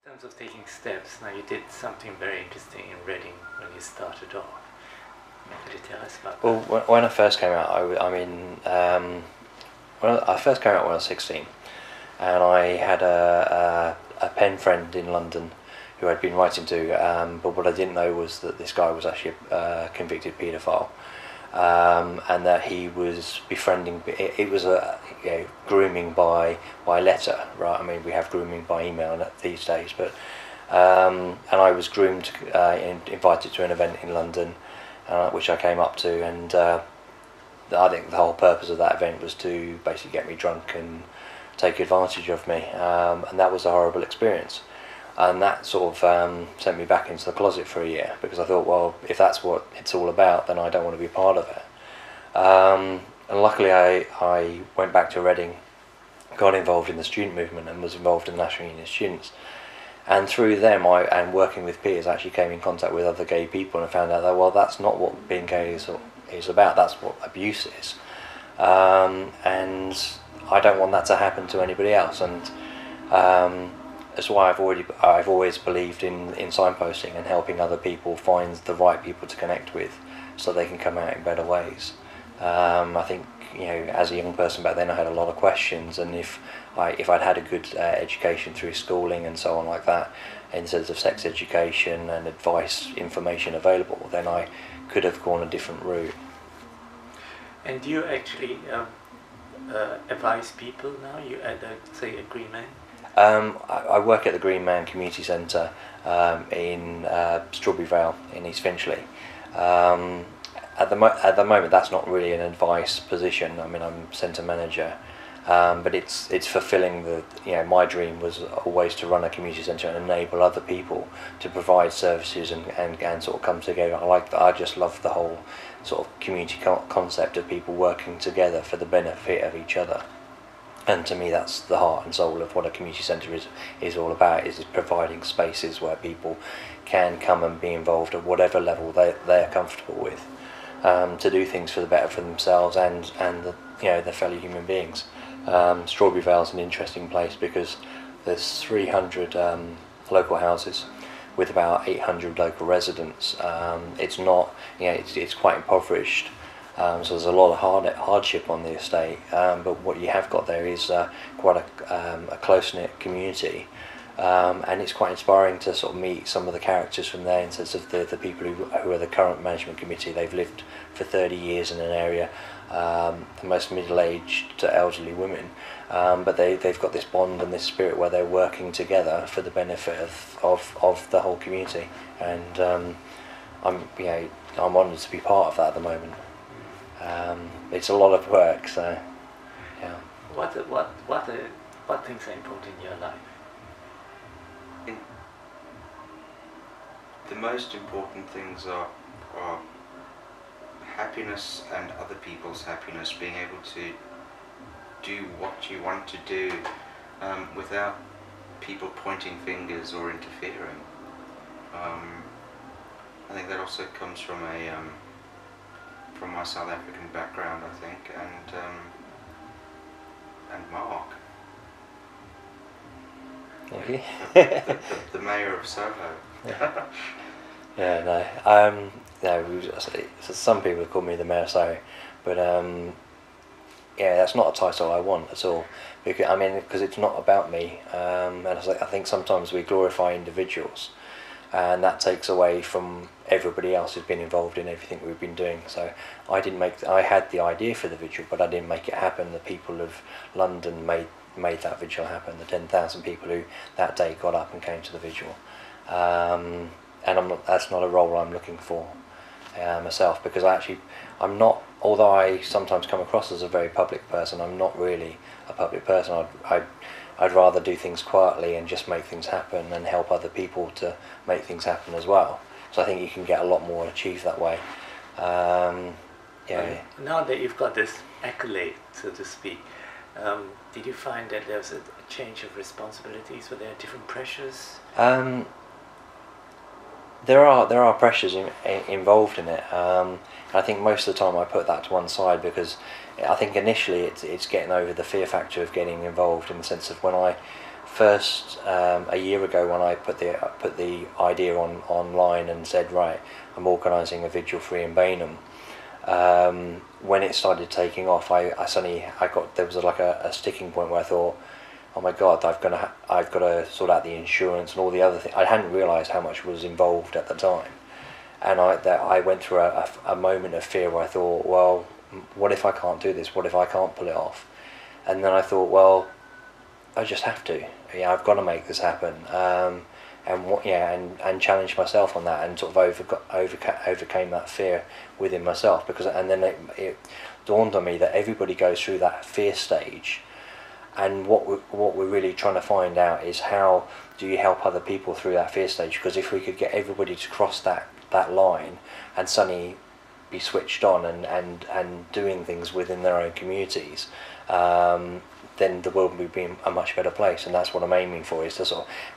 In terms of taking steps, now you did something very interesting in Reading when you started off. Could you tell us about that? Well, when I first came out, when I first came out when I was 16, and I had a pen friend in London who I'd been writing to, but what I didn't know was that this guy was actually a convicted paedophile, and that he was befriending. It was grooming by letter, right? I mean, we have grooming by email these days, but and I was groomed, invited to an event in London, which I came up to, and I think the whole purpose of that event was to basically get me drunk and take advantage of me, and that was a horrible experience. And that sort of sent me back into the closet for a year, because I thought, well, if that's what it's all about, then I don't want to be part of it. And luckily I went back to Reading, got involved in the student movement and was involved in the National Union of Students. And through them, and working with peers, actually came in contact with other gay people and found out that, well, that's not what being gay is about, that's what abuse is. And I don't want that to happen to anybody else. And that's why I've always believed in signposting and helping other people find the right people to connect with, so they can come out in better ways. I think, as a young person back then, I had a lot of questions, and if I'd had a good education through schooling and so on like that, in terms of sex education and advice, information available, then I could have gone a different route. And do you actually advise people now? You say a Green Man? I work at the Green Man Community Centre in Strawberry Vale in East Finchley. At the moment, that's not really an advice position. I mean, I'm centre manager, but it's fulfilling my dream was always to run a community centre and enable other people to provide services and sort of come together. I just love the whole sort of community concept of people working together for the benefit of each other. And to me, that's the heart and soul of what a community centre is all about, is providing spaces where people can come and be involved at whatever level they're comfortable with, to do things for the better for themselves and their fellow human beings. Strawberry Vale is an interesting place because there's 300 local houses with about 800 local residents. It's not, it's quite impoverished. So there's a lot of hardship on the estate, but what you have got there is quite a close-knit community, and it's quite inspiring to sort of meet some of the characters from there in terms of the people who are the current management committee. They've lived for 30 years in an area, the most middle-aged to elderly women, but they've got this bond and this spirit where they're working together for the benefit of the whole community, and I'm honoured to be part of that at the moment. It's a lot of work, so yeah. What things are important in your life? The most important things are happiness and other people's happiness, being able to do what you want to do without people pointing fingers or interfering. I think that also comes from my South African background, I think, and Mark. Okay. the mayor of Soho. Yeah, so some people call me the mayor of Soho, but that's not a title I want at all, because it's not about me, and I think sometimes we glorify individuals, and that takes away from everybody else who's been involved in everything we've been doing. So I had the idea for the vigil, but I didn't make it happen. The people of London made that vigil happen, the 10,000 people who that day got up and came to the vigil. And that's not a role I'm looking for myself, because I'm not, although I sometimes come across as a very public person, I'm not really a public person. I'd rather do things quietly and just make things happen and help other people to make things happen as well. So I think you can get a lot more achieved that way. Now that you've got this accolade, so to speak, did you find that there was a change of responsibilities? Were there different pressures? There are pressures involved in it. I think most of the time I put that to one side, because I think initially it's getting over the fear factor of getting involved, in the sense of when I first a year ago when I put the idea online and said, right, I'm organising a vigil for Ian Bainham. When it started taking off, there was like a sticking point where I thought, oh my God, I've got to sort out the insurance and all the other things. I hadn't realised how much was involved at the time, and I went through a moment of fear where I thought, well, what if I can't do this? What if I can't pull it off? And then I thought, well, I just have to. Yeah, I've got to make this happen. And challenge myself on that, and sort of overcame that fear within myself, and then it dawned on me that everybody goes through that fear stage, and what we're really trying to find out is how do you help other people through that fear stage, because if we could get everybody to cross that line and suddenly be switched on and doing things within their own communities, then the world will be a much better place, and that's what I'm aiming for.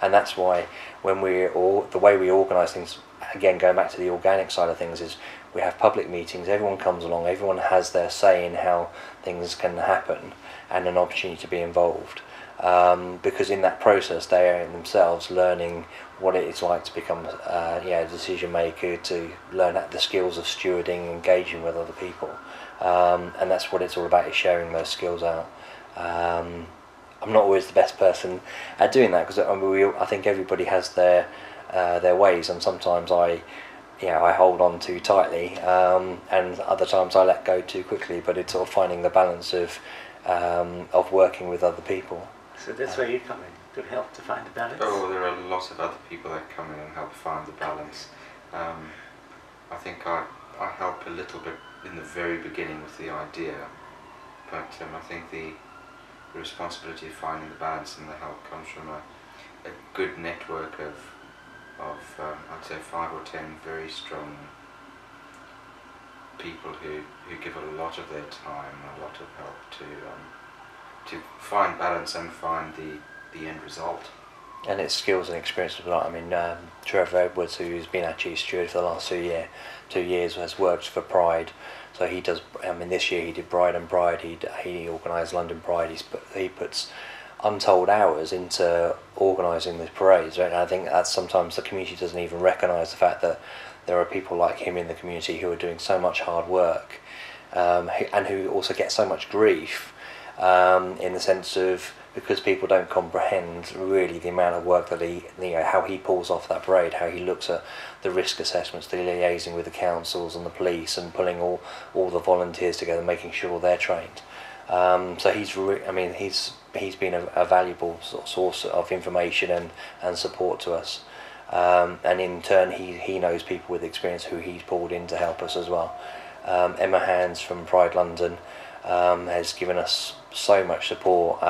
And that's why when the way we organise things, again going back to the organic side of things, is we have public meetings. Everyone comes along. Everyone has their say in how things can happen and an opportunity to be involved. Because in that process, they are themselves learning what it is like to become a decision maker, to learn the skills of stewarding, engaging with other people, and that's what it's all about, is sharing those skills out. I'm not always the best person at doing that, because I think everybody has their ways, and sometimes I hold on too tightly, and other times I let go too quickly. But it's sort of finding the balance of working with other people. So that's where you come in, to help to find the balance? Oh, there are lots of other people that come in and help find the balance. I think I help a little bit in the very beginning with the idea, but I think the responsibility of finding the balance and the help comes from a good network of I'd say 5 or 10 very strong people who give a lot of their time and a lot of help to find balance and find the end result. And it's skills and experience as well. I mean, Trevor Edwards, who's been our chief steward for the last 2 years, has worked for Pride. So he does. I mean, this year he did Bride and Pride. He organised London Pride. He puts untold hours into organising the parades. Right? And I think that sometimes the community doesn't even recognise the fact that there are people like him in the community who are doing so much hard work, and who also get so much grief, in the sense of, because people don't comprehend really the amount of work that how he pulls off that parade, how he looks at the risk assessments, the liaising with the councils and the police, and pulling all the volunteers together, making sure they're trained. So he's been a valuable source of information and support to us. And in turn, he knows people with experience who he's pulled in to help us as well. Emma Hands from Pride London has given us so much support,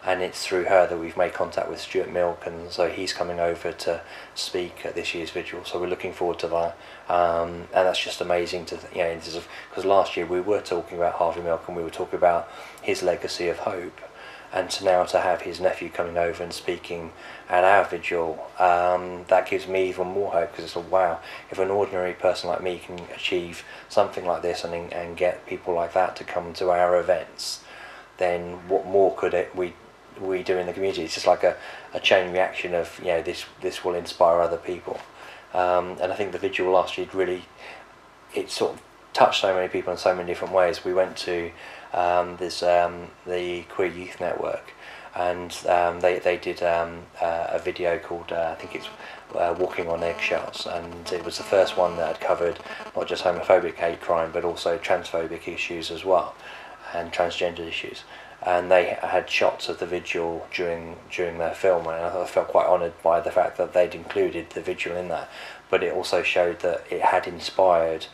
and it's through her that we've made contact with Stuart Milk, and so he's coming over to speak at this year's vigil. So we're looking forward to that, and that's just amazing because last year we were talking about Harvey Milk, and we were talking about his legacy of hope, and now to have his nephew coming over and speaking at our vigil, that gives me even more hope, because it's like, wow, if an ordinary person like me can achieve something like this and get people like that to come to our events, then what more could we do in the community? It's just like a chain reaction of, this will inspire other people. And I think the vigil last year it sort of touched so many people in so many different ways. We went to the Queer Youth Network, and they did a video called I think it's Walking on Eggshells, and it was the first one that had covered not just homophobic hate crime but also transphobic issues as well, and transgender issues. And they had shots of the vigil during their film, and I felt quite honoured by the fact that they'd included the vigil in that. But it also showed that it had inspired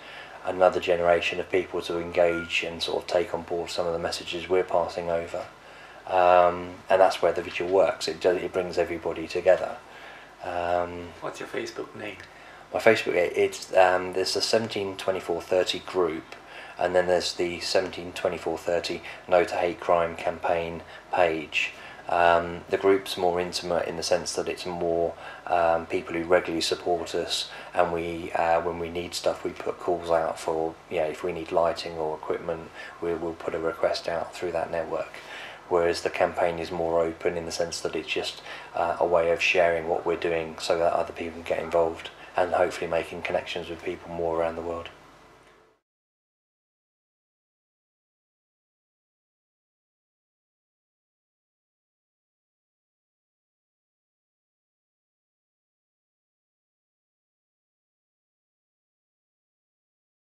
another generation of people to engage and sort of take on board some of the messages we're passing over, and that's where the vigil works. It brings everybody together. What's your Facebook name? My Facebook, there's the 172430 group, and then there's the 172430 No to Hate Crime campaign page. The group's more intimate in the sense that it's more people who regularly support us, and when we need stuff, we put calls out for, if we need lighting or equipment, we'll put a request out through that network. whereas the campaign is more open in the sense that it's just a way of sharing what we're doing so that other people can get involved and hopefully making connections with people more around the world.